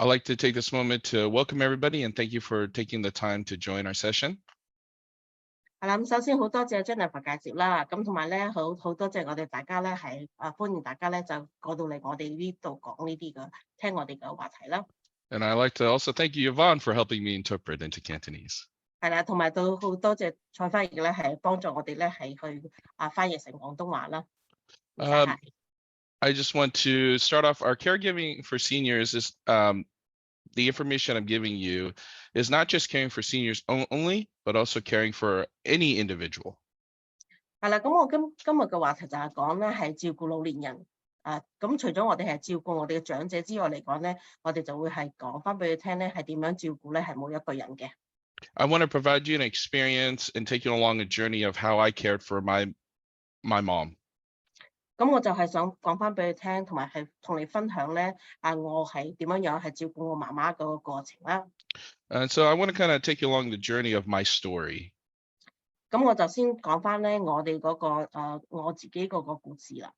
I'd like to take this moment to welcome everybody and thank you for taking the time to join our session. 係啦，咁首先好多謝 Jennifer 介紹啦，咁同埋咧好多謝我哋大家咧係歡迎大家咧就過到嚟我哋呢度講呢啲嘅，聽我哋嘅話題啦。And I'd like to also thank you, Yvonne, for helping me interpret into Cantonese. 係啦，同埋都好多謝蔡翻譯咧係幫助我哋咧係去翻譯成廣東話啦。I just want to start off our caregiving for seniors is the information I'm giving you is not just caring for seniors only, but also caring for any individual. 係啦，咁我今日嘅話題就係講咧係照顧老年人。咁除咗我哋係照顧我哋嘅長者之外嚟講咧，我哋就會係講翻俾佢聽咧係點樣照顧咧係每一個人嘅。I want to provide you an experience and take you along a journey of how I cared for my mom. 咁我就係想講翻俾你聽，同埋係同你分享咧，我係點樣係照顧我媽媽嗰個過程啦。And so I want to kind of take you along the journey of my story. 咁我就先講翻咧我哋嗰個我自己嗰個故事啦。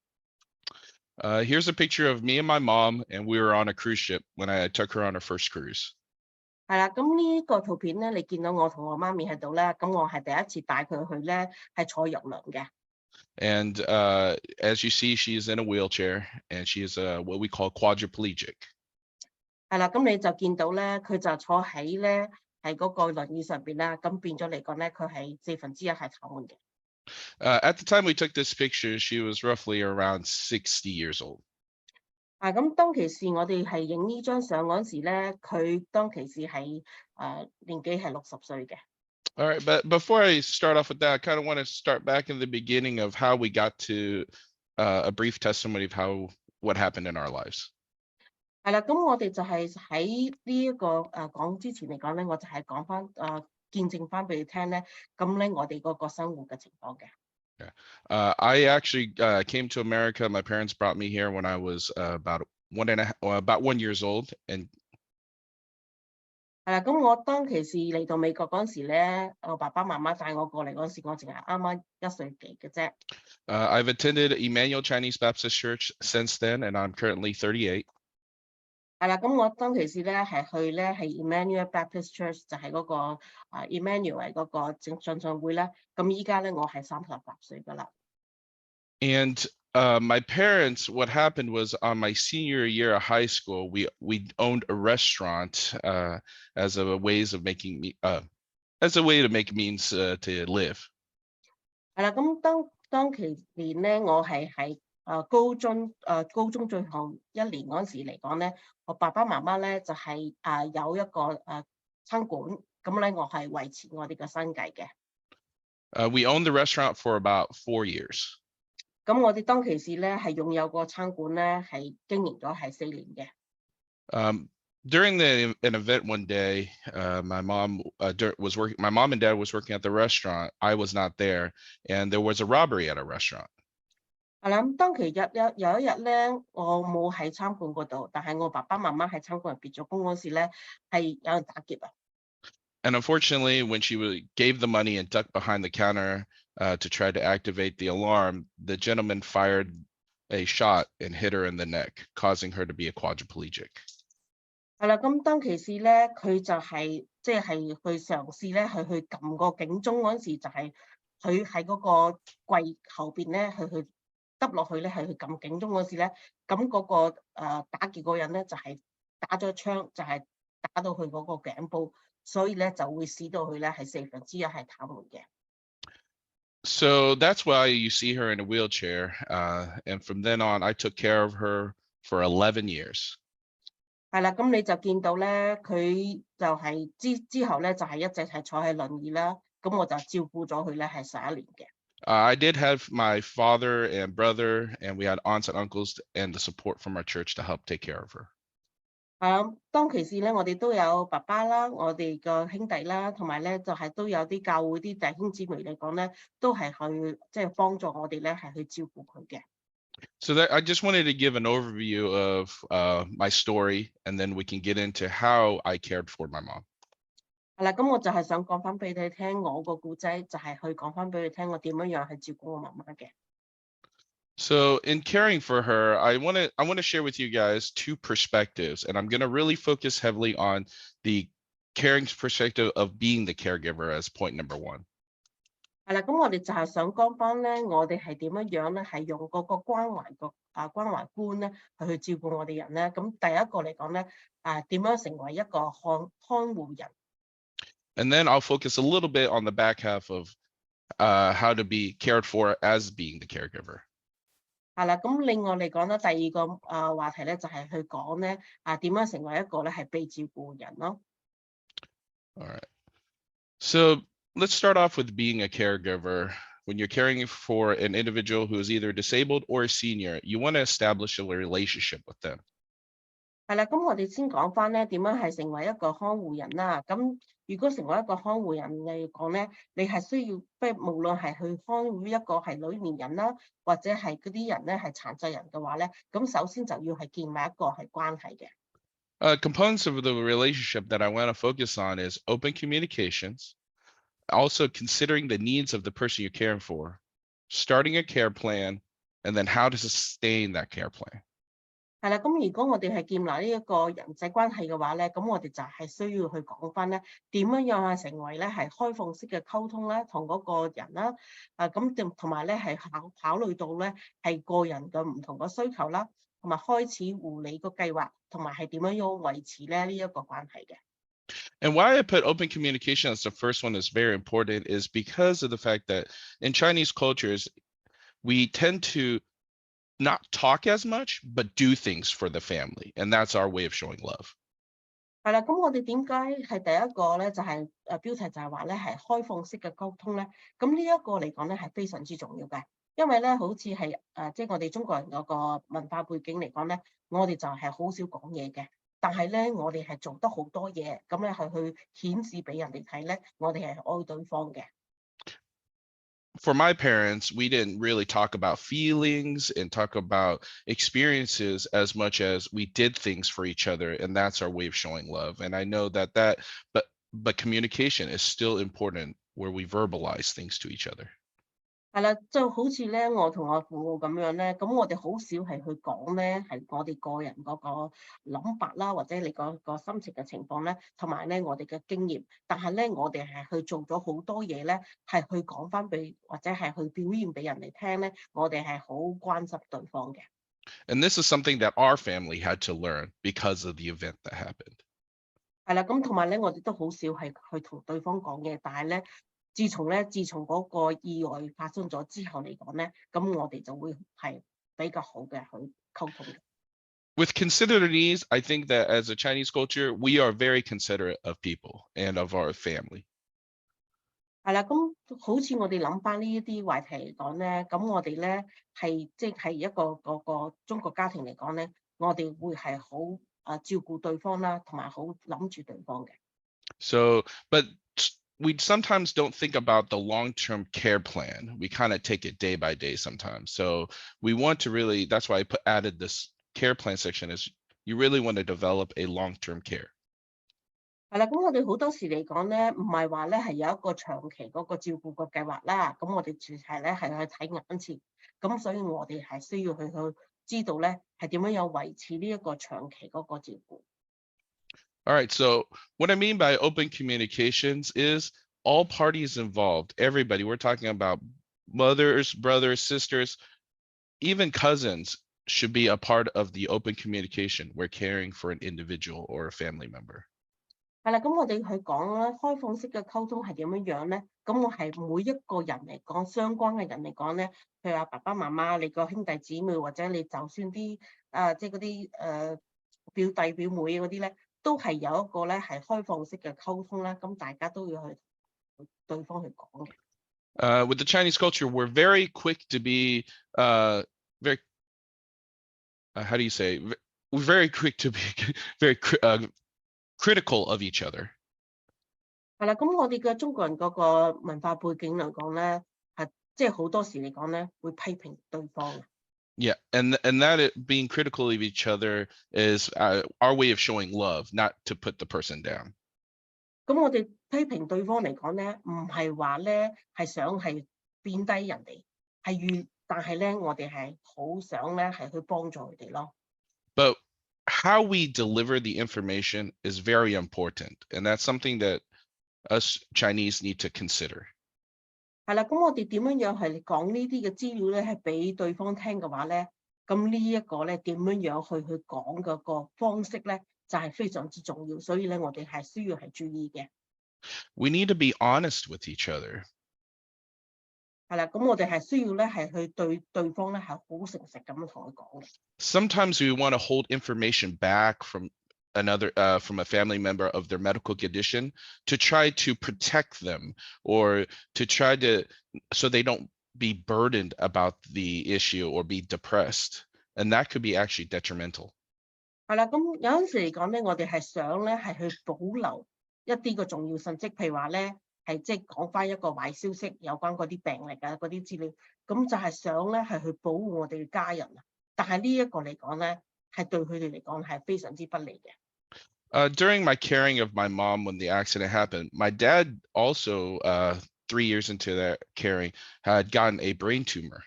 Here's a picture of me and my mom, and we were on a cruise ship when I took her on her first cruise. 係啦，咁呢個圖片咧，你見到我同我媽咪喺度咧，咁我係第一次帶佢去咧係坐遊輪嘅。And as you see, she's in a wheelchair, and she is what we call quadriplegic. 係啦，咁你就見到咧，佢就坐喺咧係嗰個輪椅上邊啦，咁變咗嚟講咧，佢係1/4係癱瘓嘅。At the time we took this picture, she was roughly around 60 years old. 咁當其時我哋係影呢張相嗰時咧，佢當其時係年紀係60歲嘅。All right, but before I start off with that, I kind of want to start back in the beginning of how we got to a brief testimony of what happened in our lives. 係啦，咁我哋就係喺呢一個講之前嚟講咧，我就係講翻見證翻俾你聽咧，咁咧我哋嗰個生活嘅情況嘅。Yeah. I actually came to America. My parents brought me here when I was about 1 year old, and 係啦，咁我當其時嚟到美國嗰陣時咧，我爸爸媽媽帶我過嚟嗰陣時，我淨係啱啱1歲幾嘅啫。I've attended Emmanuel Chinese Baptist Church since then, and I'm currently 38. 係啦，咁我當其時咧係去咧係 Emmanuel Baptist Church，就係嗰個Emmanuel 嗰個信信會啦。咁依家咧我係38歲噶啦。And my parents, what happened was on my senior year of high school, we owned a restaurant as a way to make means to live. 係啦，咁當其年咧，我係喺高中最後1年嗰時嚟講咧，我爸爸媽媽咧就係有一個餐館，咁咧我係維持我哋嘅生計嘅。We owned the restaurant for about 4 years. 咁我哋當其時咧係擁有個餐館咧係經營咗係4年嘅。During an event one day, my mom was working. My mom and dad was working at the restaurant. I was not there, and there was a robbery at a restaurant. 係啦，咁當其有一日咧，我冇喺餐館嗰度，但係我爸爸媽媽喺餐館入邊做工嗰時咧，係有人打劫啊。And unfortunately, when she gave the money and ducked behind the counter to try to activate the alarm, the gentleman fired a shot and hit her in the neck, causing her to be a quadriplegic. 係啦，咁當其時咧，佢就係即係去嘗試咧，去撳個警鐘嗰時，就係佢喺嗰個櫃後邊咧，去揼落去咧，係去撳警鐘嗰時咧，咁嗰個打劫嗰人咧就係打咗槍，就係打到佢嗰個頸部，所以咧就會使到佢咧係1/4係癱瘓嘅。So that's why you see her in a wheelchair. And from then on, I took care of her for 11 years. 係啦，咁你就見到咧，佢就係之後咧就係一直係坐喺輪椅啦，咁我就照顧咗佢咧係11年嘅。I did have my father and brother, and we had aunts and uncles and the support from our church to help take care of her. 當其時咧，我哋都有爸爸啦，我哋個兄弟啦，同埋咧就係都有啲教會啲弟兄姊妹嚟講咧，都係去即係幫助我哋咧係去照顧佢嘅。So that I just wanted to give an overview of my story, and then we can get into how I cared for my mom. 係啦，咁我就係想講翻俾你聽我個故仔，就係去講翻俾你聽我點樣去照顧我媽媽嘅。So in caring for her, I want to share with you guys two perspectives, and I'm going to really focus heavily on the caring perspective of being the caregiver as point number one. 係啦，咁我哋就係想講翻咧，我哋係點樣咧，係用嗰個關懷觀咧，去照顧我哋人咧。咁第一個嚟講咧，點樣成為一個看護人？ And then I'll focus a little bit on the back half of how to be cared for as being the caregiver. 係啦，咁另外嚟講咧，第二個話題咧就係去講咧，點樣成為一個咧係被照顧人咯。All right. So let's start off with being a caregiver. When you're caring for an individual who is either disabled or a senior, you want to establish a relationship with them. 係啦，咁我哋先講翻咧點樣係成為一個看護人啦。咁如果成為一個看護人嚟講咧，你係需要無論係去看護一個係老年人啦，或者係嗰啲人咧係殘疾人嘅話咧，咁首先就要係建立一個係關係嘅。Components of the relationship that I want to focus on is open communications, also considering the needs of the person you're caring for, starting a care plan, and then how to sustain that care plan. 係啦，咁如果我哋係建立呢一個人際關係嘅話咧，咁我哋就係需要去講翻咧點樣係成為咧係開放式嘅溝通啦，同嗰個人啦，咁同埋咧係考慮到咧係個人嘅唔同嘅需求啦，同埋開始護理個計劃，同埋係點樣要維持咧呢一個關係嘅。And why I put open communication as the first one is very important is because of the fact that in Chinese cultures, we tend to not talk as much, but do things for the family. And that's our way of showing love. 係啦，咁我哋點解係第一個咧就係標題就係話咧係開放式嘅溝通咧？咁呢一個嚟講咧係非常之重要嘅，因為咧好似係即係我哋中國人嗰個文化背景嚟講咧，我哋就係好少講嘢嘅，但係咧我哋係做得好多嘢，咁咧係去顯示俾人哋睇咧，我哋係愛對方嘅。For my parents, we didn't really talk about feelings and talk about experiences as much as we did things for each other, and that's our way of showing love. And I know but communication is still important where we verbalize things to each other. 係啦，就好似咧，我同我父母咁樣咧，咁我哋好少係去講咧，係我哋個人嗰個諗法啦，或者你個心情嘅情況咧，同埋咧我哋嘅經驗。但係咧，我哋係去做咗好多嘢咧，係去講翻俾或者係去表現俾人哋聽咧，我哋係好關心對方嘅。And this is something that our family had to learn because of the event that happened. 係啦，咁同埋咧，我哋都好少係去同對方講嘢，但係咧。自從嗰個意外發生咗之後嚟講咧，咁我哋就會係比較好嘅去溝通嘅。With considerate ease, I think that as a Chinese culture, we are very considerate of people and of our family. 係啦，咁好似我哋諗翻呢一啲話題嚟講咧，咁我哋咧係即係一個嗰個中國家庭嚟講咧，我哋會係好照顧對方啦，同埋好諗住對方嘅。So, but we sometimes don't think about the long-term care plan. We kind of take it day by day sometimes. So we want to really, that's why I added this care plan section is you really want to develop a long-term care. 係啦，咁我哋好多時嚟講咧，唔係話咧係有一個長期嗰個照顧個計劃啦。咁我哋淨係咧係去睇眼前，咁所以我哋係需要去知道咧係點樣有維持呢一個長期嗰個照顧。All right, so what I mean by open communications is all parties involved, everybody. We're talking about mothers, brothers, sisters, even cousins should be a part of the open communication. We're caring for an individual or a family member. 係啦，咁我哋去講啦，開放式嘅溝通係點樣咧？咁我係每一個人嚟講，相關嘅人嚟講咧，譬如話爸爸媽媽、你個兄弟姊妹，或者你就算啲即係嗰啲表弟表妹嗰啲咧。都係有一個咧係開放式嘅溝通啦，咁大家都要去對方去講嘅。With the Chinese culture, we're very quick to be very how do you say? We're very quick to be very critical of each other. 係啦，咁我哋嘅中國人嗰個文化背景嚟講咧，係即係好多時嚟講咧會批評對方嘅。Yeah, and that being critical of each other is our way of showing love, not to put the person down. 咁我哋批評對方嚟講咧，唔係話咧係想係貶低人哋，係但係咧我哋係好想咧係去幫助佢哋咯。But how we deliver the information is very important, and that's something that us Chinese need to consider. 係啦，咁我哋點樣樣係講呢啲嘅資料咧，係俾對方聽嘅話咧，咁呢一個咧點樣樣去講嗰個方式咧，就係非常之重要，所以咧我哋係需要係注意嘅。We need to be honest with each other. 係啦，咁我哋係需要咧係去對對方咧係好誠實咁樣同佢講嘅。Sometimes we want to hold information back from from a family member of their medical condition to try to protect them or to try to so they don't be burdened about the issue or be depressed, and that could be actually detrimental. 係啦，咁有陣時嚟講咧，我哋係想咧係去保留一啲嘅重要信息，譬如話咧係即係講翻一個壞消息，有關嗰啲病歷啊嗰啲資料，咁就係想咧係去保護我哋嘅家人啊。但係呢一個嚟講咧，係對佢哋嚟講係非常之不利嘅。During my caring of my mom when the accident happened, my dad also, 3 years into that caring, had gotten a brain tumor.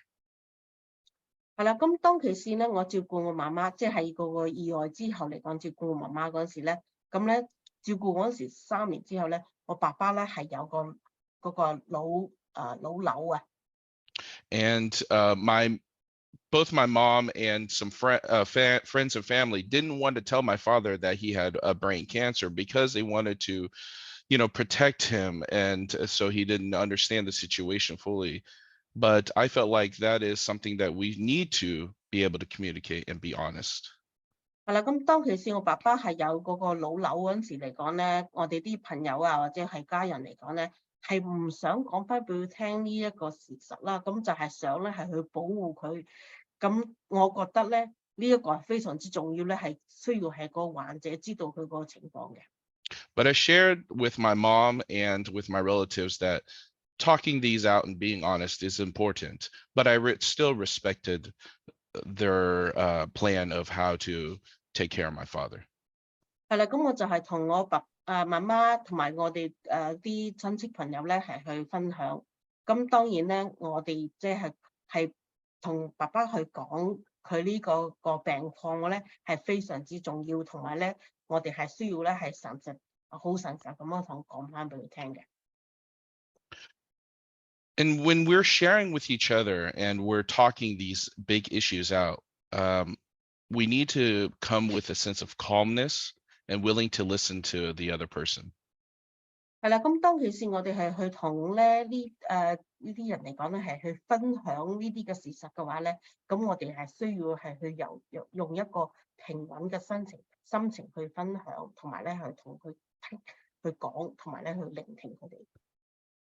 係啦，咁當其時咧，我照顧我媽媽，即係嗰個意外之後嚟講，照顧我媽媽嗰陣時咧，咁咧照顧嗰陣時3年之後咧，我爸爸咧係有個嗰個腦瘤啊。And both my mom and some friends and family didn't want to tell my father that he had a brain cancer because they wanted to, protect him, and so he didn't understand the situation fully. But I felt like that is something that we need to be able to communicate and be honest. 係啦，咁當其時我爸爸係有嗰個腦瘤嗰陣時嚟講咧，我哋啲朋友啊或者係家人嚟講咧，係唔想講翻俾佢聽呢一個事實啦，咁就係想咧係去保護佢。咁我覺得咧呢一個係非常之重要咧，係需要係個患者知道佢個情況嘅。But I shared with my mom and with my relatives that talking these out and being honest is important, but I still respected their plan of how to take care of my father. 係啦，咁我就係同我媽媽同埋我哋啲親戚朋友咧係去分享。咁當然咧，我哋即係同爸爸去講佢呢個病況咧係非常之重要，同埋咧我哋係需要咧係好誠實咁樣講翻俾佢聽嘅。And when we're sharing with each other and we're talking these big issues out, we need to come with a sense of calmness and willing to listen to the other person. 係啦，咁當其時我哋係去同咧呢啲人嚟講咧係去分享呢啲嘅事實嘅話咧，咁我哋係需要係去用一個平穩嘅心情去分享，同埋咧去同佢去講，同埋咧去聆聽佢哋。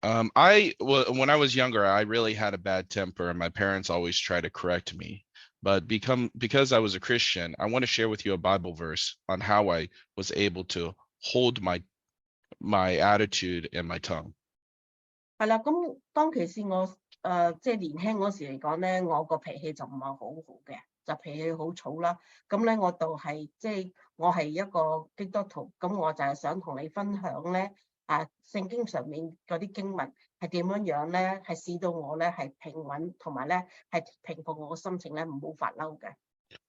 When I was younger, I really had a bad temper, and my parents always tried to correct me. But because I was a Christian, I want to share with you a Bible verse on how I was able to hold my attitude and my tongue. 係啦，咁當其時我即係年輕嗰時嚟講咧，我個脾氣就唔係好好嘅，就脾氣好躁啦。咁咧我就係即係我係一個基督徒，咁我就係想同你分享咧聖經上面嗰啲經文係點樣樣咧，係使到我咧係平穩，同埋咧係平復我個心情咧，唔好發嬲嘅。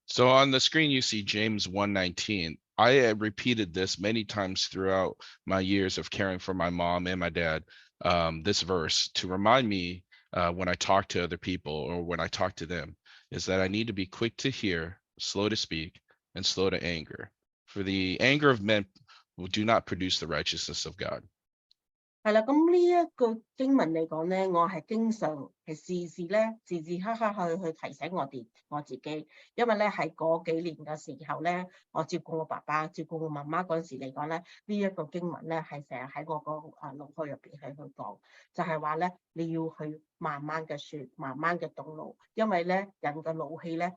So on the screen you see James 1:19. I repeated this many times throughout my years of caring for my mom and my dad, this verse to remind me when I talk to other people or when I talk to them, is that I need to be quick to hear, slow to speak, and slow to anger. For the anger of men do not produce the righteousness of God. 係啦，咁呢一個經文嚟講咧，我係經常係時刻去提醒我自己，因為咧喺嗰幾年嘅時候咧，我照顧我爸爸、照顧我媽媽嗰陣時嚟講咧，呢一個經文咧係成日喺我個腦海入邊係去講，就係話咧你要去慢慢嘅説，慢慢嘅動怒，因為咧人嘅怒氣咧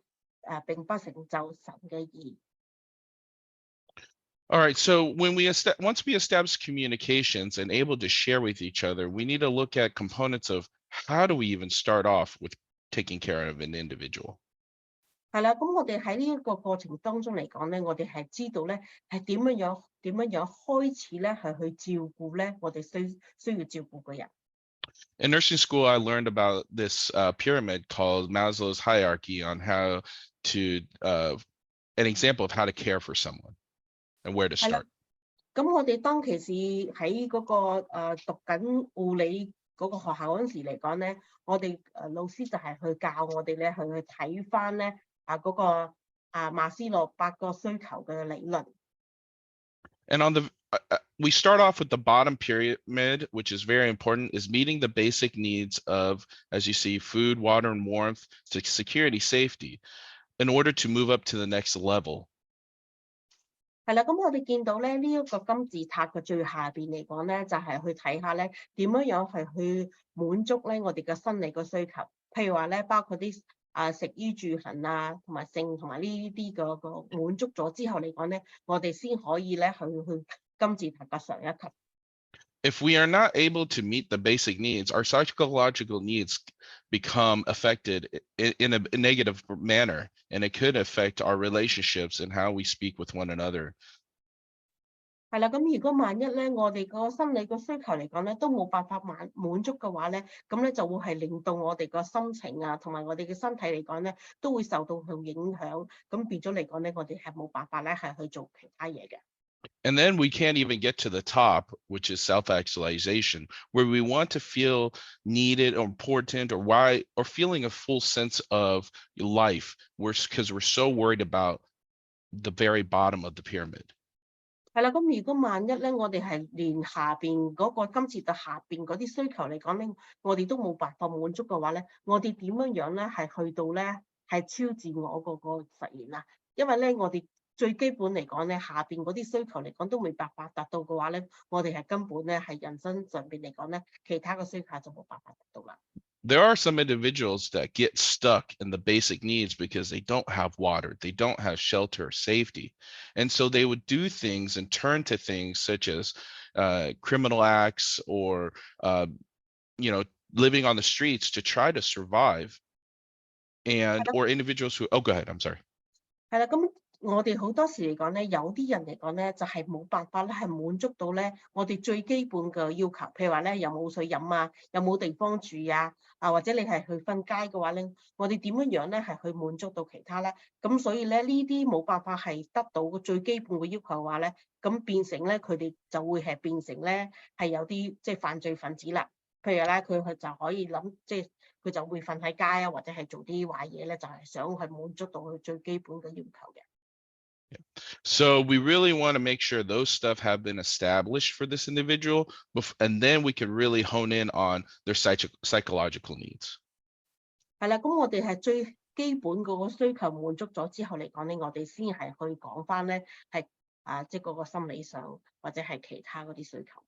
並不成就神嘅義。All right, so once we establish communications and able to share with each other, we need to look at components of how do we even start off with taking care of an individual. 係啦，咁我哋喺呢一個過程當中嚟講咧，我哋係知道咧係點樣開始咧係去照顧咧我哋需要照顧嘅人。In nursing school, I learned about this pyramid called Maslow's hierarchy on how to, an example of how to care for someone and where to 係啦 start. 咁我哋當其時喺嗰個讀緊護理嗰個學校嗰陣時嚟講咧，我哋老師就係去教我哋咧去睇翻咧嗰個馬斯洛8個需求嘅理論。And on the we start off with the bottom pyramid, which is very important, is meeting the basic needs of, as you see, food, water, and warmth, security, safety, in order to move up to the next level. 係啦，咁我哋見到咧呢一個金字塔嘅最下邊嚟講咧，就係去睇下咧點樣係去滿足咧我哋嘅生理嘅需求，譬如話咧包括啲食衣住行同埋性同埋呢啲個滿足咗之後嚟講咧，我哋先可以咧去金字塔嘅上一級。If we are not able to meet the basic needs, our psychological needs become affected in a negative manner, and it could affect our relationships and how we speak with one another. 係啦，咁如果萬一咧，我哋個心理個需求嚟講咧，都冇辦法滿足嘅話咧，咁咧就會係令到我哋個心情同埋我哋嘅身體嚟講咧，都會受到佢影響。咁變咗嚟講咧，我哋係冇辦法咧係去做其他嘢嘅。And then we can't even get to the top, which is self-actualization, where we want to feel needed or important or feeling a full sense of life, because we're so worried about the very bottom of the pyramid. 係啦，咁如果萬一咧，我哋係連下邊嗰個金字塔下邊嗰啲需求嚟講咧，我哋都冇辦法滿足嘅話咧，我哋點樣咧係去到咧係超自我嗰個實現啊？因為咧我哋最基本嚟講咧，下邊嗰啲需求嚟講都未辦法達到嘅話咧，我哋係根本咧係人生上邊嚟講咧，其他嘅需求就冇辦法達到啦。There are some individuals that get stuck in the basic needs because they don't have water, they don't have shelter, safety. And so they would do things and turn to things such as criminal acts or, living on the streets to try to survive. Or individuals who, go ahead, I'm sorry. 係啦，咁我哋好多時嚟講咧，有啲人嚟講咧，就係冇辦法咧，係滿足到咧我哋最基本嘅要求，譬如話咧，有冇水飲有冇地方住或者你係去瞓街嘅話咧，我哋點樣咧係去滿足到其他咧？咁所以咧呢啲冇辦法係得到個最基本嘅要求嘅話咧，咁變成咧佢哋就會係變成咧係有啲即係犯罪分子啦。譬如咧佢就可以諗即係佢就會瞓喺街或者係做啲壞嘢咧，就係想去滿足到佢最基本嘅要求嘅。So we really want to make sure those stuff have been established for this individual, and then we can really hone in on their psychological needs. 係啦，咁我哋係最基本嗰個需求滿足咗之後嚟講咧，我哋先係去講翻咧係即係嗰個心理上或者係其他嗰啲需求。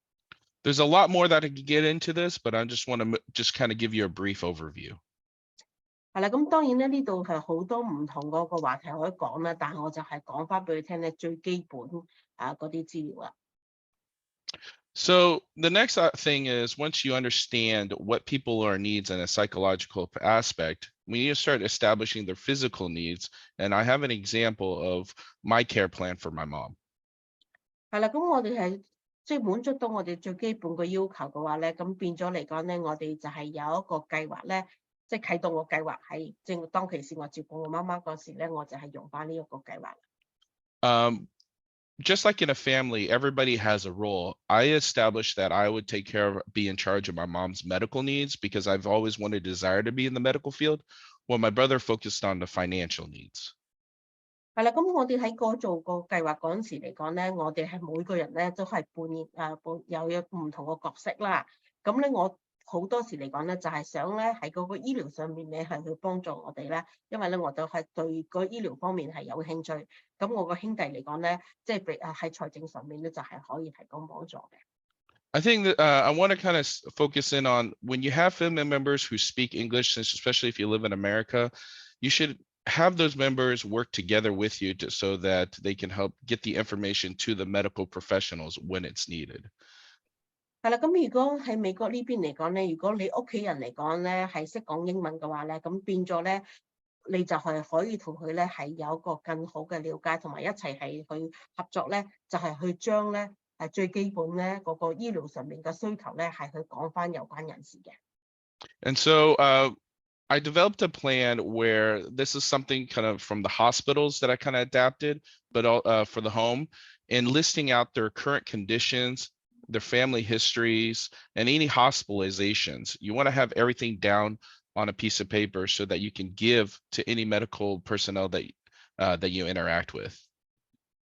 There's a lot more that I could get into this, but I just want to just kind of give you a brief overview. 係啦，咁當然咧呢度係好多唔同嗰個話題可以講啦，但係我就係講翻俾你聽咧最基本嗰啲資料啦。So the next thing is, once you understand what people are needs in a psychological aspect, we need to start establishing their physical needs. And I have an example of my care plan for my mom. 係啦，咁我哋係即係滿足到我哋最基本嘅要求嘅話咧，咁變咗嚟講咧，我哋就係有一個計劃咧，即係啟動個計劃係正當其時我照顧我媽媽嗰時咧，我就係用翻呢一個計劃。Just like in a family, everybody has a role. I established that I would be in charge of my mom's medical needs because I've always wanted, desire to be in the medical field, while my brother focused on the financial needs. 係啦，咁我哋喺做個計劃嗰陣時嚟講咧，我哋係每個人咧都係有唔同個角色啦。咁咧我好多時嚟講咧，就係想咧喺嗰個醫療上面咧係去幫助我哋咧，因為咧我都係對個醫療方面係有興趣。咁我個兄弟嚟講咧，即係喺財政上面咧就係可以提供幫助嘅。I think that I want to kind of focus in on when you have family members who speak English, especially if you live in America, you should have those members work together with you so that they can help get the information to the medical professionals when it's needed. 係啦，咁如果喺美國呢邊嚟講咧，如果你屋企人嚟講咧係識講英文嘅話咧，咁變咗咧，你就係可以同佢咧係有一個更好嘅了解，同埋一齊係去合作咧，就係去將咧係最基本咧嗰個醫療上面嘅需求咧係去講翻有關人士嘅。And so I developed a plan where this is something kind of from the hospitals that I kind of adapted, but for the home, and listing out their current conditions, their family histories, and any hospitalizations. You want to have everything down on a piece of paper so that you can give to any medical personnel that you interact with.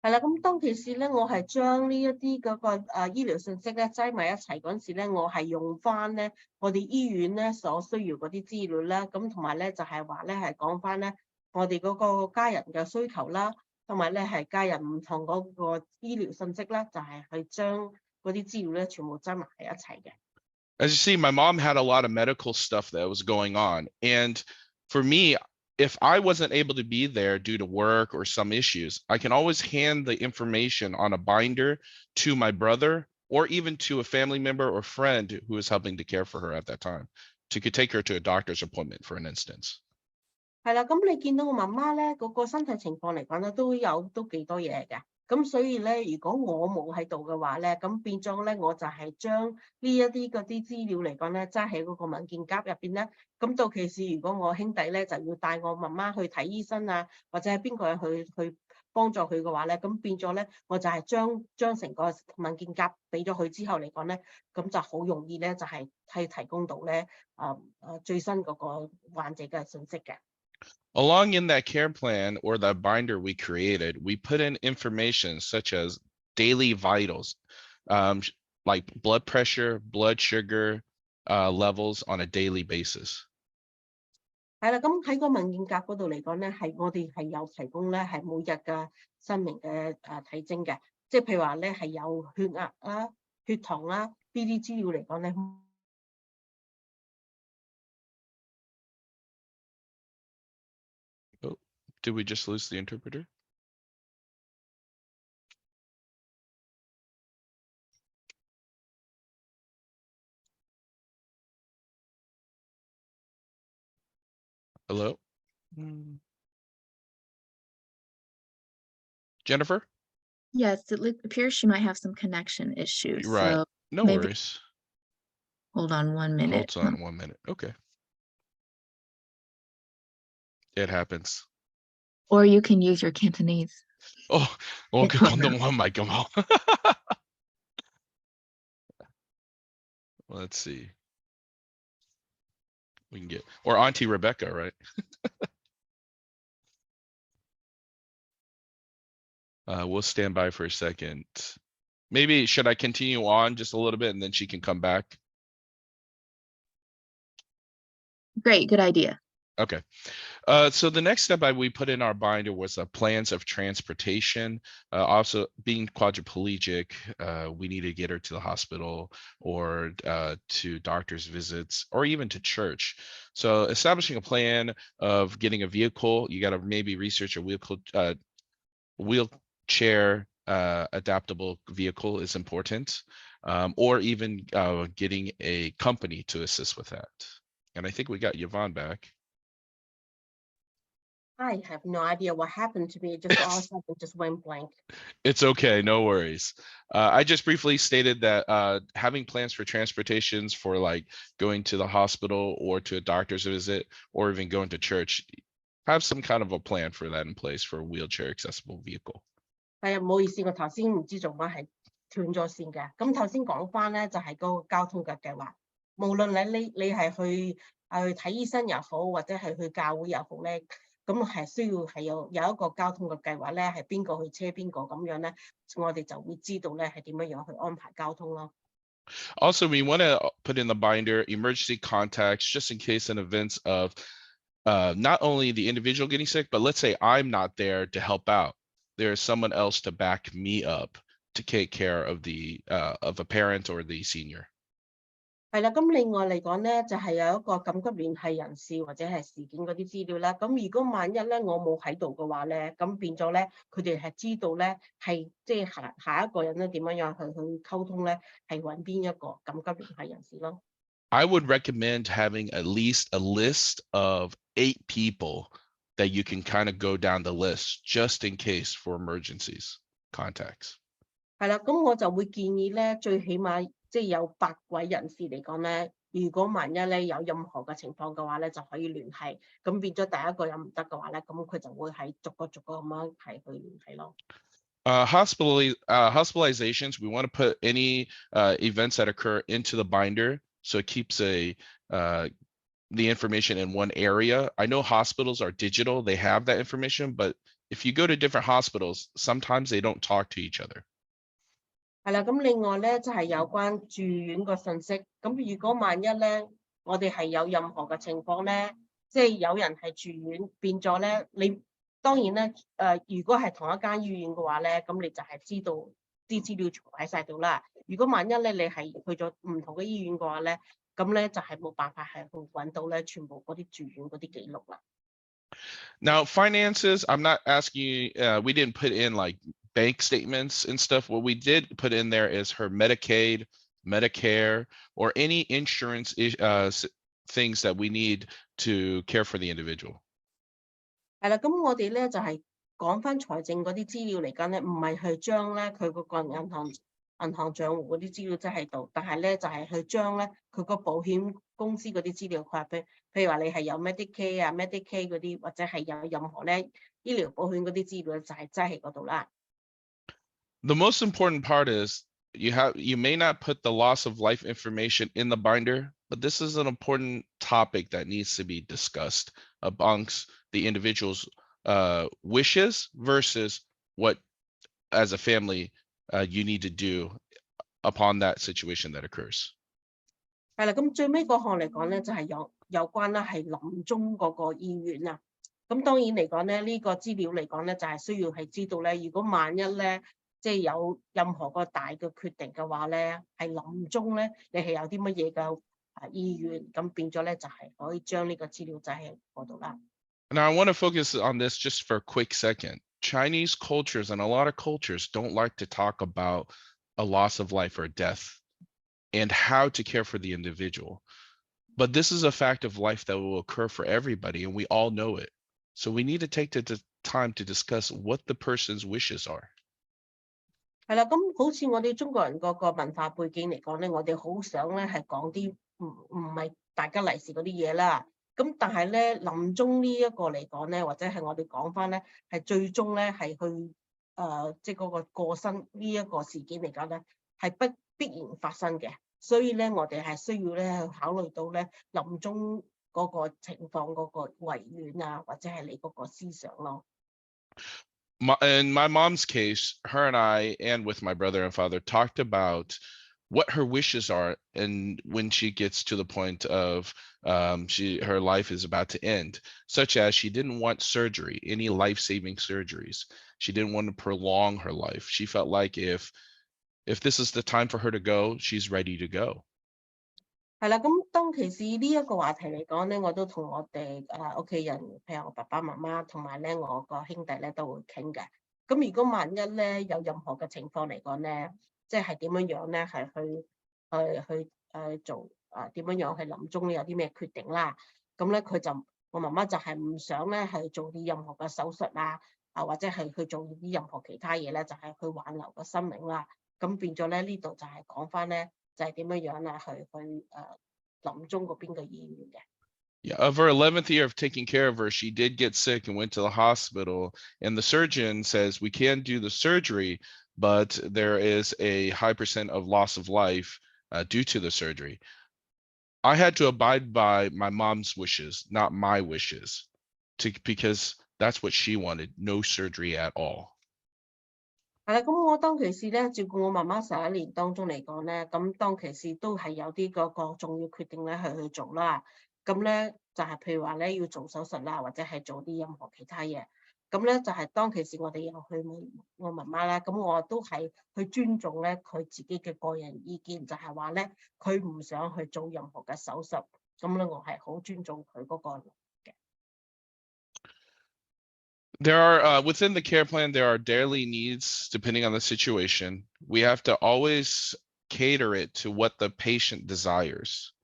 係啦，咁當其時咧，我係將呢一啲嗰個醫療信息咧擠埋一齊嗰陣時咧，我係用翻咧我哋醫院咧所需要嗰啲資料啦，咁同埋咧就係話咧係講翻咧我哋嗰個家人嘅需求啦，同埋咧係家人唔同嗰個醫療信息啦，就係去將嗰啲資料咧全部擠埋喺一齊嘅。As you see, my mom had a lot of medical stuff that was going on. And for me, if I wasn't able to be there due to work or some issues, I can always hand the information on a binder to my brother or even to a family member or friend who is helping to care for her at that time, to could take her to a doctor's appointment, for an instance. 係啦，咁你見到我媽媽咧嗰個身體情況嚟講咧，都幾多嘢嘅。咁所以咧，如果我冇喺度嘅話咧，咁變咗咧，我就係將呢一啲嗰啲資料嚟講咧，揸喺嗰個文件夾入邊咧。咁到其時，如果我兄弟咧就要帶我媽媽去睇醫生啊，或者係邊個人去幫助佢嘅話咧，咁變咗咧，我就係將成個文件夾俾咗佢之後嚟講咧，咁就好容易咧，就係提供到咧最新嗰個患者嘅信息嘅。Along in that care plan or the binder we created, we put in information such as daily vitals, like blood pressure, blood sugar levels on a daily basis. 係啦，咁喺個文件夾嗰度嚟講咧，係我哋係有提供咧係每日嘅生命嘅體徵嘅，即係譬如話咧係有血壓啦、血糖啦呢啲資料嚟講咧。Did we just lose the interpreter? Hello? Jennifer? Yes, it appears she might have some connection issues. Right. So No maybe worries. hold on 1 minute. Hold on 1 minute. Okay. It happens. Or you can use your Cantonese. Oh, okay. Let's see. We can get, or Auntie Rebecca, right? We'll stand by for a second. Maybe should I continue on just a little bit and then she can come back? Great, good idea. Okay. So the next step we put in our binder was plans of transportation. Also, being quadriplegic, we need to get her to the hospital or to doctor's visits or even to church. So establishing a plan of getting a vehicle, you got to maybe research a wheelchair adaptable vehicle is important, or even getting a company to assist with that. And I think we got Yvonne back. I have no idea what happened to me. It just all of a sudden just went blank. It's okay, no worries. I just briefly stated that having plans for transportations for like going to the hospital or to a doctor's visit or even going to church, have some kind of a plan for that in place for a wheelchair accessible vehicle. 係啊，唔好意思，我頭先唔知做乜係斷咗線嘅。咁頭先講翻咧就係嗰個交通嘅計劃，無論你係去睇醫生又好，或者係去教會又好咧。咁係需要係有一個交通嘅計劃咧，係邊個去車邊個咁樣咧，我哋就會知道咧係點樣去安排交通咯。Also, we want to put in the binder emergency contacts just in case in events of not only the individual getting sick, but let's say I'm not there to help out. There is someone else to back me up to take care of the of a parent or the senior. 係啦，咁另外嚟講咧，就係有一個緊急聯繫人士或者係事件嗰啲資料啦。咁如果萬一咧我冇喺度嘅話咧，咁變咗咧佢哋係知道咧係即係下一個人咧點樣去溝通咧，係揾邊一個緊急聯繫人士咯。I would recommend having at least a list of 8 people that you can kind of go down the list just in case for emergencies contacts. 係啦，咁我就會建議咧，最起碼即係有8位人士嚟講咧，如果萬一咧有任何嘅情況嘅話咧，就可以聯繫。咁變咗第一個有唔得嘅話咧，咁佢就會係逐個咁樣係去聯繫咯。Hospitalizations, we want to put any events that occur into the binder, so it keeps the information in one area. I know hospitals are digital, they have that information, but if you go to different hospitals, sometimes they don't talk to each other. 係啦，咁另外咧就係有關住院個信息。咁如果萬一咧，我哋係有任何嘅情況咧，即係有人係住院，變咗咧，你當然咧，如果係同一間醫院嘅話咧，咁你就係知道啲資料全部喺晒度啦。如果萬一咧你係去咗唔同嘅醫院嘅話咧，咁咧就係冇辦法係去揾到咧全部嗰啲住院嗰啲記錄啦。Now, finances, I'm not asking you, we didn't put in like bank statements and stuff. What we did put in there is her Medicaid, Medicare, or any insurance things that we need to care for the individual. 係啦，咁我哋咧就係講翻財政嗰啲資料嚟講咧，唔係去將咧佢嗰個銀行帳戶嗰啲資料即喺度，但係咧就係去將咧佢個保險公司嗰啲資料佢譬如話你係有 Medicaid 啊、Medicaid 嗰啲，或者係有任何咧醫療保險嗰啲資料就係擠喺嗰度啦。The most important part is you may not put the loss of life information in the binder, but this is an important topic that needs to be discussed amongst the individual's wishes versus what as a family you need to do upon that situation that occurs. 係啦，咁最尾嗰項嚟講咧，就係有關啦係臨終嗰個醫院啊。咁當然嚟講咧，呢個資料嚟講咧，就係需要係知道咧，如果萬一咧，即係有任何個大嘅決定嘅話咧，係臨終咧，你係有啲乜嘢嘅意願，咁變咗咧就係可以將呢個資料就喺嗰度啦。Now, I want to focus on this just for a quick second. Chinese cultures and a lot of cultures don't like to talk about a loss of life or death and how to care for the individual. But this is a fact of life that will occur for everybody, and we all know it. So we need to take the time to discuss what the person's wishes are. 係啦，咁好似我哋中國人嗰個文化背景嚟講咧，我哋好想咧係講啲唔係大家利是嗰啲嘢啦。咁但係咧臨終呢一個嚟講咧，或者係我哋講翻咧，係最終咧係去即係嗰個過身呢一個事件嚟講咧，係必然發生嘅。所以咧，我哋係需要咧去考慮到咧臨終嗰個情況嗰個遺願啊，或者係你嗰個思想咯。In my mom's case, her and I, and with my brother and father, talked about what her wishes are, and when she gets to the point of her life is about to end, such as she didn't want surgery, any life-saving surgeries. She didn't want to prolong her life. She felt like if this is the time for her to go, she's ready to go. 係啦，咁當其時呢一個話題嚟講咧，我都同我哋屋企人，譬如我爸爸媽媽同埋咧我個兄弟咧都會傾嘅。咁如果萬一咧有任何嘅情況嚟講咧，即係點樣樣咧係去做點樣樣係臨終有啲咩決定啦。咁咧我媽媽就係唔想咧係做啲任何嘅手術啊，或者係去做啲任何其他嘢咧，就係去挽留個生命啦。咁變咗咧呢度就係講翻咧。就係點樣樣啦，去臨終嗰邊嘅醫院嘅。Yeah, of her 11th year of taking care of her, she did get sick and went to the hospital, and the surgeon says we can do the surgery, but there is a high % of loss of life due to the surgery. I had to abide by my mom's wishes, not my wishes, because that's what she wanted, no surgery at all. 係啦，咁我當其時咧照顧我媽媽11年當中嚟講咧，咁當其時都係有啲嗰個重要決定咧去做啦。咁咧就係譬如話咧要做手術啦，或者係做啲任何其他嘢。咁咧就係當其時我哋又去問我媽媽啦，咁我都係去尊重咧佢自己嘅個人意見，就係話咧佢唔想去做任何嘅手術。咁咧我係好尊重佢嗰個。There are within the care plan, there are daily needs depending on the situation. We have to always cater it to what the patient desires.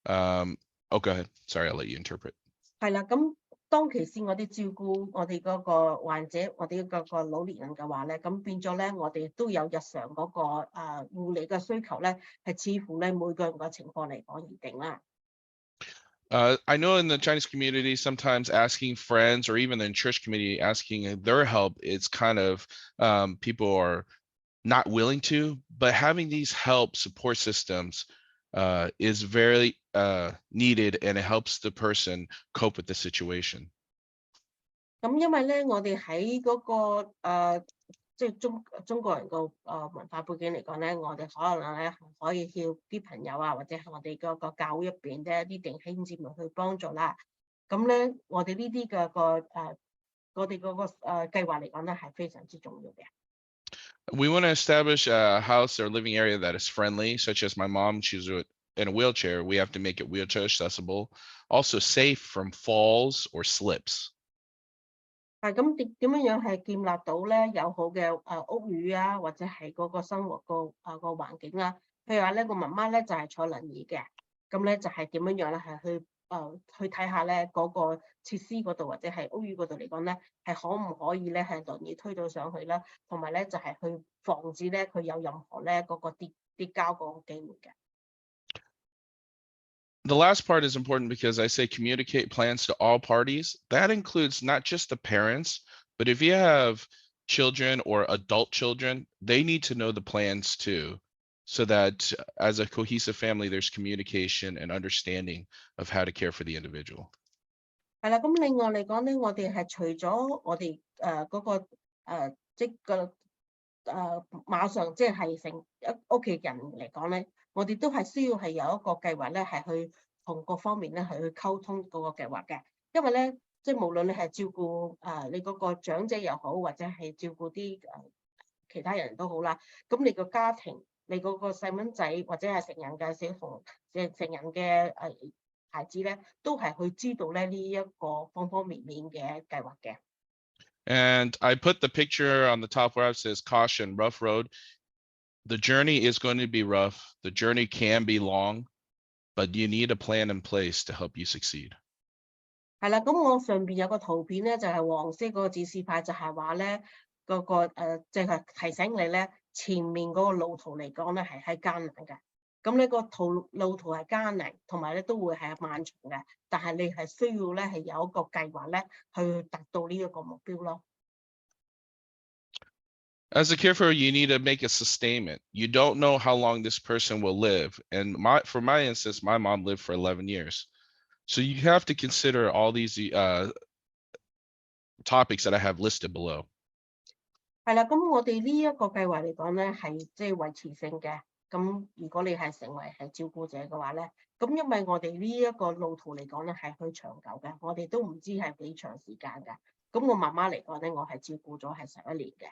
Go ahead. Sorry, I'll let you interpret. 係啦，咁當其時我哋照顧我哋嗰個患者，我哋嗰個老年人嘅話咧，咁變咗咧，我哋都有日常嗰個護理嘅需求咧，係似乎咧每個人嘅情況嚟講而定啦。I know in the Chinese community, sometimes asking friends or even in church community asking their help, it's kind of people are not willing to, but having these help support systems is very needed, and it helps the person cope with the situation. 咁因為咧，我哋喺嗰個即係中國人個文化背景嚟講咧，我哋可能咧可以叫啲朋友啊，或者係我哋嗰個教會入邊嘅一啲弟兄姊妹去幫助啦。咁咧，我哋呢啲嘅我哋嗰個計劃嚟講咧係非常之重要嘅。We want to establish a house or living area that is friendly, such as my mom, she's in a wheelchair. We have to make it wheelchair accessible, also safe from falls or slips. 咁點樣係建立到咧友好嘅屋宇啊，或者係嗰個生活個環境啊？譬如話咧，我媽媽咧就係坐輪椅嘅，咁咧就係點樣咧係去睇下咧嗰個設施嗰度或者係屋宇嗰度嚟講咧，係可唔可以咧係輪椅推到上去啦，同埋咧就係去防止咧佢有任何咧嗰個跌跤嗰個機會嘅。The last part is important because I say communicate plans to all parties. That includes not just the parents, but if you have children or adult children, they need to know the plans too, so that as a cohesive family, there's communication and understanding of how to care for the individual. 係啦，咁另外嚟講咧，我哋係除咗我哋嗰個即個馬上即係成屋企人嚟講咧，我哋都係需要係有一個計劃咧，係去同各方面咧係去溝通嗰個計劃嘅。因為咧，即係無論你係照顧你嗰個長者又好，或者係照顧啲其他人都好啦，咁你個家庭、你嗰個細蚊仔或者係成人嘅成人嘅孩子咧，都係去知道咧呢一個方方面面嘅計劃嘅。And I put the picture on the top where it says caution, rough road. The journey is going to be rough. The journey can be long, but you need a plan in place to help you succeed. 係啦，咁我上邊有個圖片咧，就係黃色嗰個指示牌，就係話咧嗰個即係提醒你咧前面嗰個路途嚟講咧係艱難嘅。咁呢個路途係艱難，同埋咧都會係漫長嘅，但係你係需要咧係有一個計劃咧去達到呢一個目標咯。As a caregiver, you need to make a sustainment. You don't know how long this person will live. And for my instance, my mom lived for 11 years. So you have to consider all these topics that I have listed below. 係啦，咁我哋呢一個計劃嚟講咧係即係維持性嘅。咁如果你係成為係照顧者嘅話咧，咁因為我哋呢一個路途嚟講咧係去長久嘅，我哋都唔知係幾長時間嘅。咁我媽媽嚟講咧，我係照顧咗係11年嘅。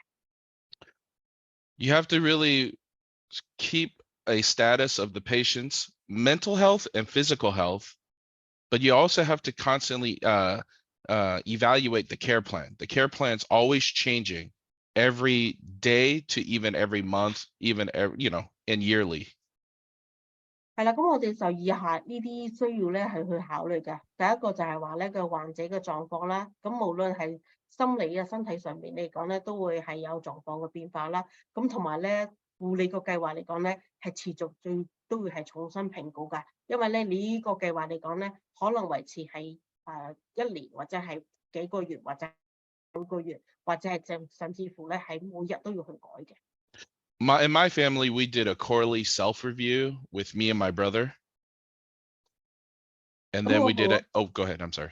You have to really keep a status of the patient's mental health and physical health, but you also have to constantly evaluate the care plan. The care plan is always changing every day to even every month, even and yearly. 係啦，咁我哋就以下呢啲需要咧係去考慮嘅。第一個就係話咧個患者嘅狀況啦，咁無論係心理啊、身體上面嚟講咧，都會係有狀況嘅變化啦。咁同埋咧護理個計劃嚟講咧，係持續都會係重新評估㗎。因為咧你呢個計劃嚟講咧，可能維持係1年或者係幾個月或者每個月，或者係甚至乎咧係每日都要去改嘅。In my family, we did a quarterly self-review with me and my brother. And then we did it. Oh, go ahead. I'm sorry.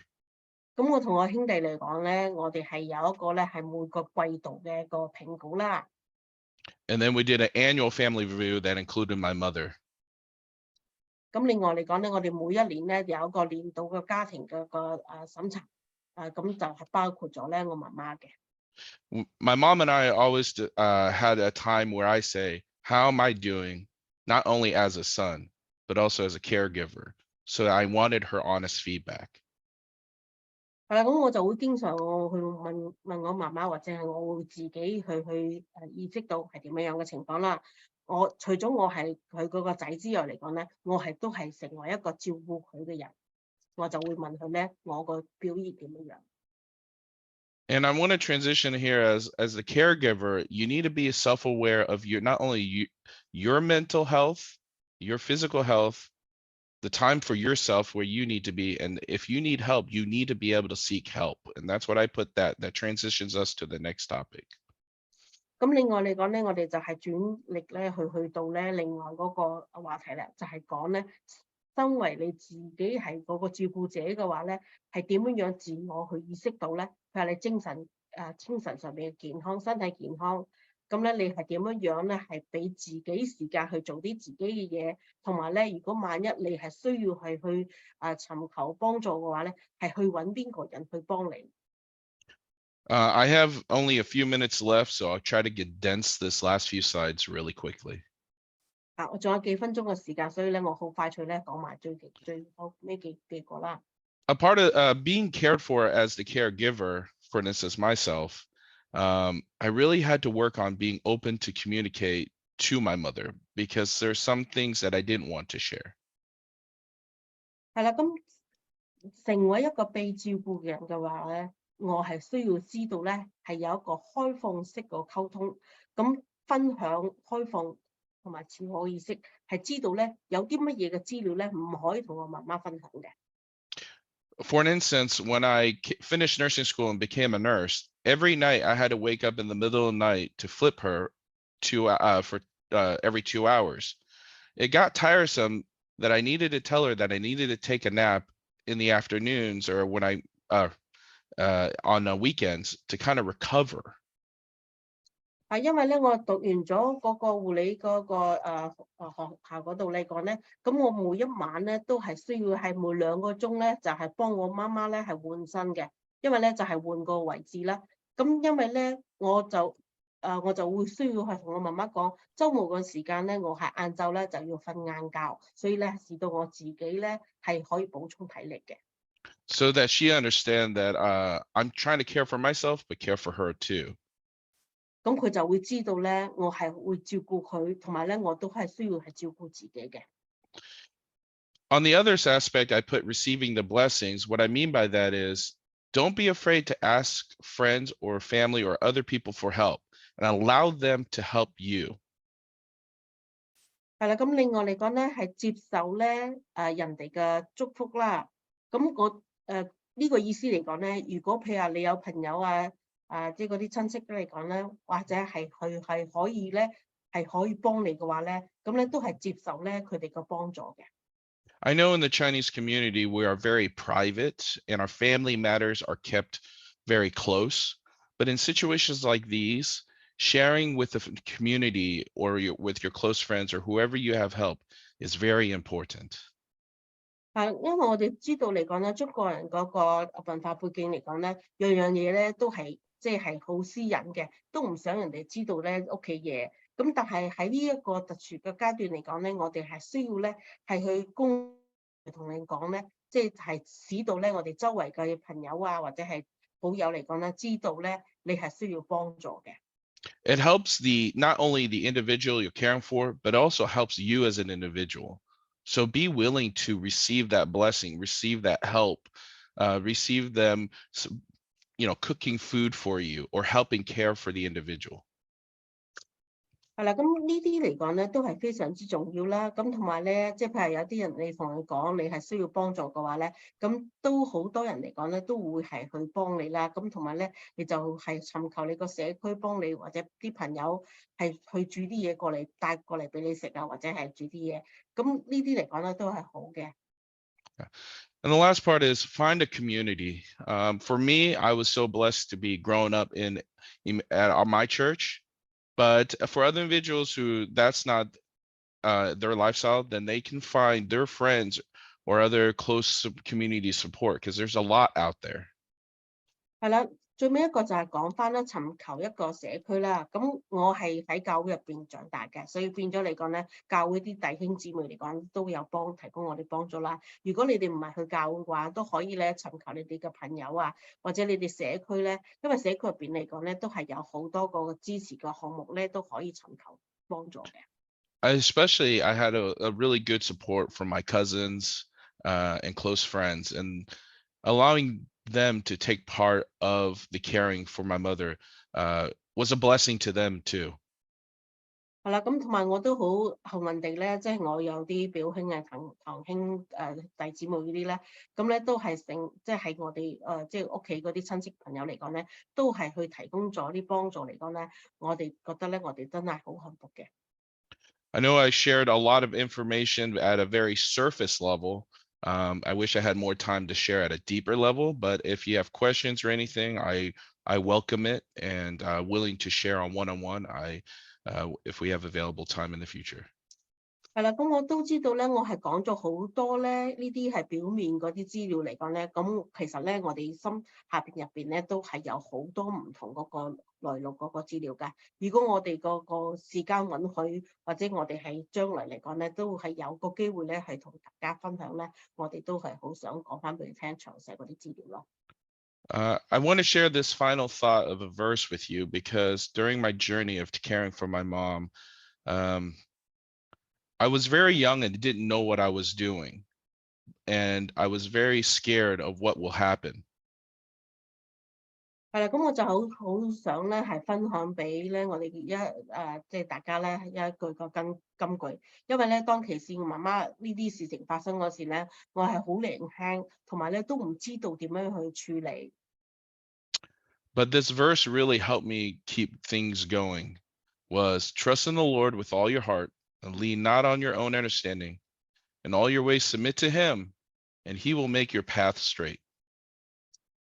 咁我同我兄弟嚟講咧，我哋係有一個咧係每個季度嘅一個評估啦。And then we did an annual family review that included my mother. 咁另外嚟講咧，我哋每一年咧有一個年度嘅家庭嘅個審查，咁就係包括咗咧我媽媽嘅。My mom and I always had a time where I say, how am I doing, not only as a son, but also as a caregiver. So I wanted her honest feedback. 係啦，咁我就會經常去問我媽媽，或者係我會自己去意識到係點樣嘅情況啦。除咗我係佢嗰個仔之外嚟講咧，我都係成為一個照顧佢嘅人。我就會問佢咧，我個表現點樣。And I want to transition here as the caregiver, you need to be self-aware of not only your mental health, your physical health, the time for yourself where you need to be. And if you need help, you need to be able to seek help. And that's what I put that transitions us to the next topic. 咁另外嚟講咧，我哋就係轉力咧去到咧另外嗰個話題咧，就係講咧，身為你自己係嗰個照顧者嘅話咧，係點樣自我去意識到咧？譬如你精神上面嘅健康、身體健康，咁咧你係點樣咧？係俾自己時間去做啲自己嘅嘢，同埋咧，如果萬一你係需要係去尋求幫助嘅話咧，係去揾邊個人去幫你？ I have only a few minutes left, so I'll try to condense this last few slides really quickly. 我仲有幾分鐘嘅時間，所以咧我好快脆咧講埋最後呢幾個啦。A part of being cared for as the caregiver, for instance, myself, I really had to work on being open to communicate to my mother because there's some things that I didn't want to share. 係啦，咁成為一個被照顧嘅人嘅話咧，我係需要知道咧係有一個開放式嘅溝通，咁分享開放同埋自我意識，係知道咧有啲乜嘢嘅資料咧唔可以同我媽媽分享嘅。For an instance, when I finished nursing school and became a nurse, every night I had to wake up in the middle of the night to flip her for every 2 hours. It got tiresome that I needed to tell her that I needed to take a nap in the afternoons or when on weekends to kind of recover. 因為咧我讀完咗嗰個護理嗰個學校嗰度嚟講咧，咁我每一晚咧都係需要係每2個鐘咧就係幫我媽媽咧係換身嘅，因為咧就係換個位置啦。咁因為咧我就會需要係同我媽媽講，週末嘅時間咧我係晏晝咧就要瞓晏覺，所以咧使到我自己咧係可以補充體力嘅。So that she understand that I'm trying to care for myself, but care for her too. 咁佢就會知道咧，我係會照顧佢，同埋咧我都係需要係照顧自己嘅。On the other aspect, I put receiving the blessings. What I mean by that is don't be afraid to ask friends or family or other people for help and allow them to help you. 係啦，咁另外嚟講咧，係接受咧人哋嘅祝福啦。咁我呢個意思嚟講咧，如果譬如話你有朋友即係嗰啲親戚嚟講咧，或者係佢係可以咧係可以幫你嘅話咧，咁咧都係接受咧佢哋嘅幫助嘅。I know in the Chinese community, we are very private and our family matters are kept very close. But in situations like these, sharing with the community or with your close friends or whoever you have help is very important. 因為我哋知道嚟講咧，中國人嗰個文化背景嚟講咧，樣樣嘢咧都係即係好私隱嘅，都唔想人哋知道咧屋企嘢。咁但係喺呢一個特殊嘅階段嚟講咧，我哋係需要咧係去同你講咧，即係使到咧我哋周圍嘅朋友或者係好友嚟講咧，知道咧你係需要幫助嘅。It helps not only the individual you're caring for, but also helps you as an individual. So be willing to receive that blessing, receive that help, receive them, cooking food for you or helping care for the individual. 係啦，咁呢啲嚟講咧都係非常之重要啦。咁同埋咧，即係譬如有啲人你同佢講你係需要幫助嘅話咧，咁都好多人嚟講咧都會係去幫你啦。咁同埋咧，你就係尋求你個社區幫你，或者啲朋友係去煮啲嘢過嚟帶過嚟俾你食或者係煮啲嘢。咁呢啲嚟講咧都係好嘅。And the last part is find a community. For me, I was so blessed to be growing up at my church. But for other individuals who that's not their lifestyle, then they can find their friends or other close community support because there's a lot out there. 係啦，最尾一個就係講翻啦，尋求一個社區啦。咁我係喺教會入邊長大嘅，所以變咗嚟講咧，教會啲弟兄姊妹嚟講都有提供我哋幫助啦。如果你哋唔係去教會嘅話，都可以咧尋求你哋嘅朋友或者你哋社區咧，因為社區入邊嚟講咧都係有好多個支持嘅項目咧，都可以尋求幫助嘅。Especially, I had a really good support from my cousins, and close friends, and allowing them to take part of the caring for my mother was a blessing to them too. 係啦，咁同埋我都好幸運地咧，即係我有啲表兄啊、堂兄弟姊妹嗰啲咧，咁咧都係即係喺我哋即係屋企嗰啲親戚朋友嚟講咧，都係去提供咗啲幫助嚟講咧，我哋覺得咧，我哋真係好幸福嘅。I know I shared a lot of information at a very surface level. I wish I had more time to share at a deeper level, but if you have questions or anything, I welcome it and willing to share on one-on-one. If we have available time in the future. 係啦，咁我都知道咧，我係講咗好多咧，呢啲係表面嗰啲資料嚟講咧，咁其實咧，我哋心下邊入邊咧都係有好多唔同嗰個來路嗰個資料㗎。如果我哋嗰個時間允許，或者我哋係將來嚟講咧，都係有個機會咧，係同大家分享咧，我哋都係好想講翻俾你聽詳細嗰啲資料咯。I want to share this final thought of a verse with you because during my journey of caring for my mom, I was very young and didn't know what I was doing. And I was very scared of what will happen. 係啦，咁我就好想咧，係分享俾咧我哋即係大家咧一句個金句，因為咧當其時我媽媽呢啲事情發生嗰時咧，我係好年輕，同埋咧都唔知道點樣去處理。But this verse really helped me keep things going. Was trust in the Lord with all your heart and lean not on your own understanding. In all your ways submit to him, and he will make your path straight.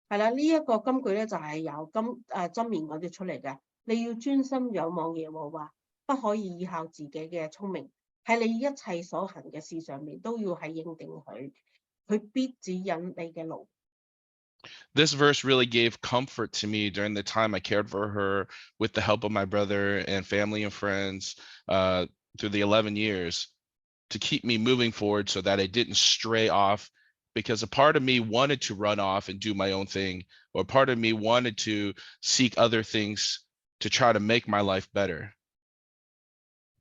係啦，呢一個金句咧就係由箴言嗰啲出嚟嘅。你要專心仰望耶和華，不可以依靠自己嘅聰明，喺你一切所行嘅事上面都要係認定佢，佢必指引你嘅路。This verse really gave comfort to me during the time I cared for her with the help of my brother and family and friends through the 11 years to keep me moving forward so that I didn't stray off, because a part of me wanted to run off and do my own thing, or part of me wanted to seek other things to try to make my life better.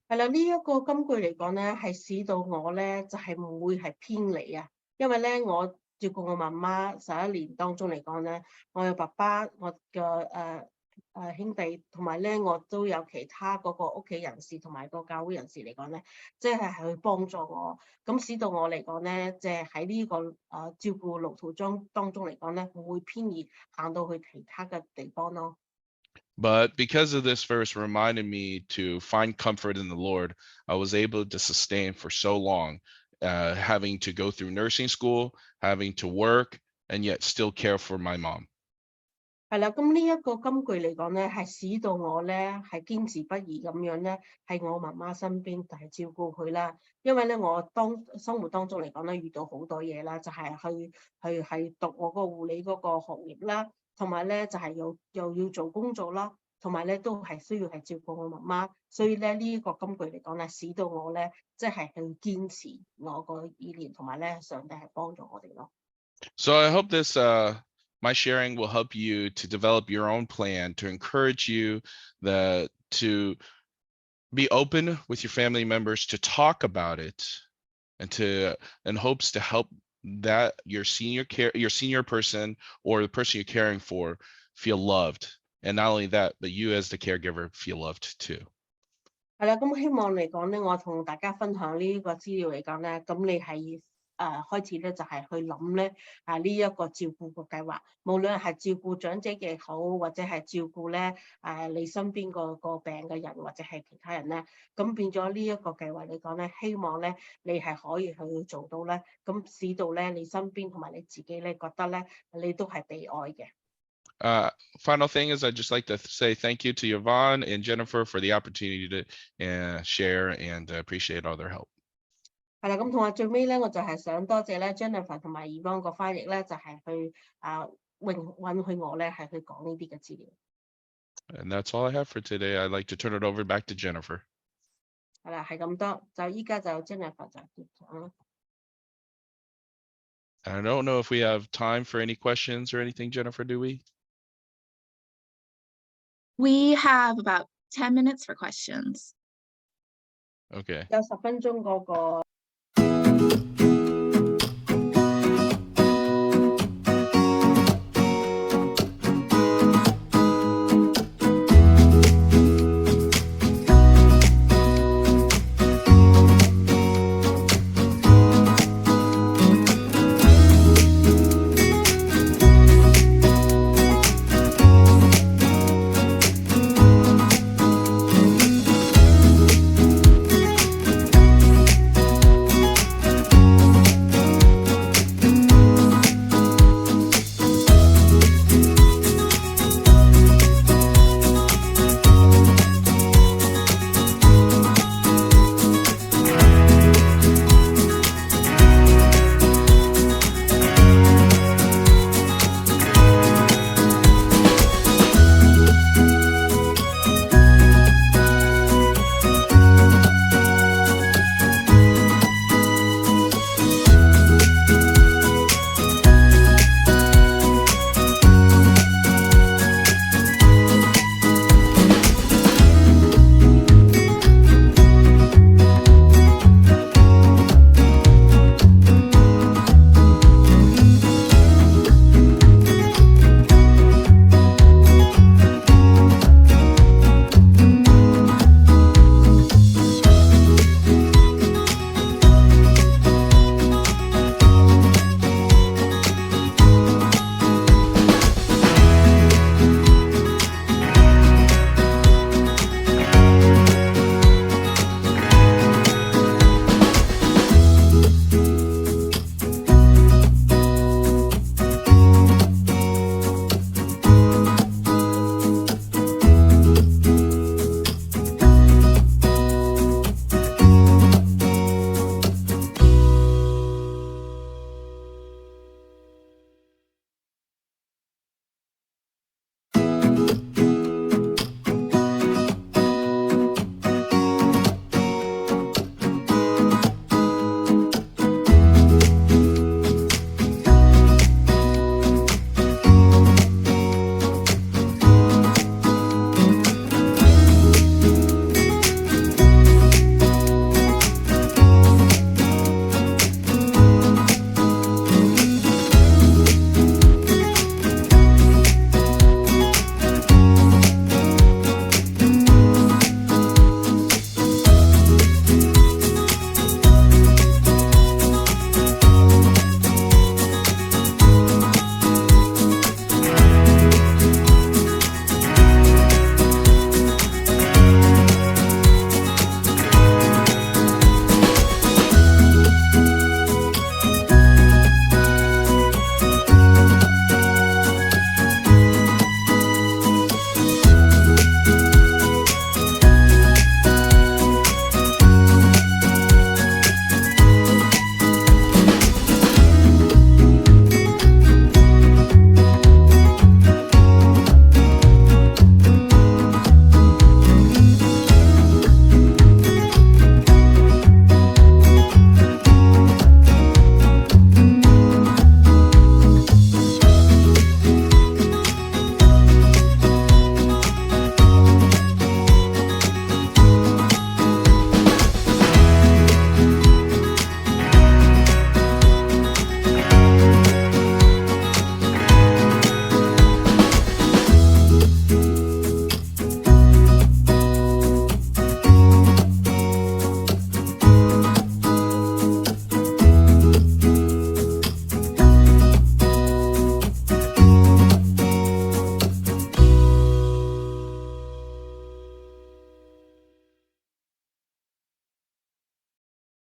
係啦，呢一個金句嚟講咧，係使到我咧就係唔會係偏離啊，因為咧我照顧我媽媽11年當中嚟講咧，我有爸爸，我嘅兄弟，同埋咧我都有其他嗰個屋企人士同埋個教會人士嚟講咧，即係去幫助我，咁使到我嚟講咧，即係喺呢個照顧路途當中嚟講咧，唔會偏移行到去其他嘅地方咯。But because of this verse reminded me to find comfort in the Lord, I was able to sustain for so long, having to go through nursing school, having to work, and yet still care for my mom. 係啦，咁呢一個金句嚟講咧，係使到我咧係堅持不移咁樣咧，喺我媽媽身邊係照顧佢啦。因為咧，我生活當中嚟講咧，遇到好多嘢啦，就係去讀我個護理嗰個學業啦，同埋咧就係又要做工作啦，同埋咧都係需要係照顧我媽媽。所以咧呢一個金句嚟講咧，使到我咧即係去堅持我個意念，同埋咧上帝係幫助我哋咯。So I hope this my sharing will help you to develop your own plan, to encourage you to be open with your family members, to talk about it, and in hopes to help that your senior person or the person you're caring for feel loved. And not only that, but you as the caregiver feel loved too. 係啦，咁希望嚟講咧，我同大家分享呢個資料嚟講咧，咁你係開始咧就係去諗咧呢一個照顧個計劃，無論係照顧長者嘅好，或者係照顧咧你身邊個病嘅人，或者係其他人咧，咁變咗呢一個計劃嚟講咧，希望咧你係可以去做到咧，咁使到咧你身邊同埋你自己咧覺得咧你都係被愛嘅。Final thing is I'd just like to say thank you to Yvonne and Jennifer for the opportunity to share and appreciate all their help. 係啦，咁同埋最尾咧，我就係想多謝咧 Jennifer 同埋 Yvonne 個翻譯咧，就係去允許我咧係去講呢啲嘅資料。And that's all I have for today. I'd like to turn it over back to Jennifer. 係啦，係咁多，就依家就 Jennifer 就接講啦。I don't know if we have time for any questions or anything, Jennifer, do we? We have about 10 minutes for questions. Okay. 有10分鐘嗰個。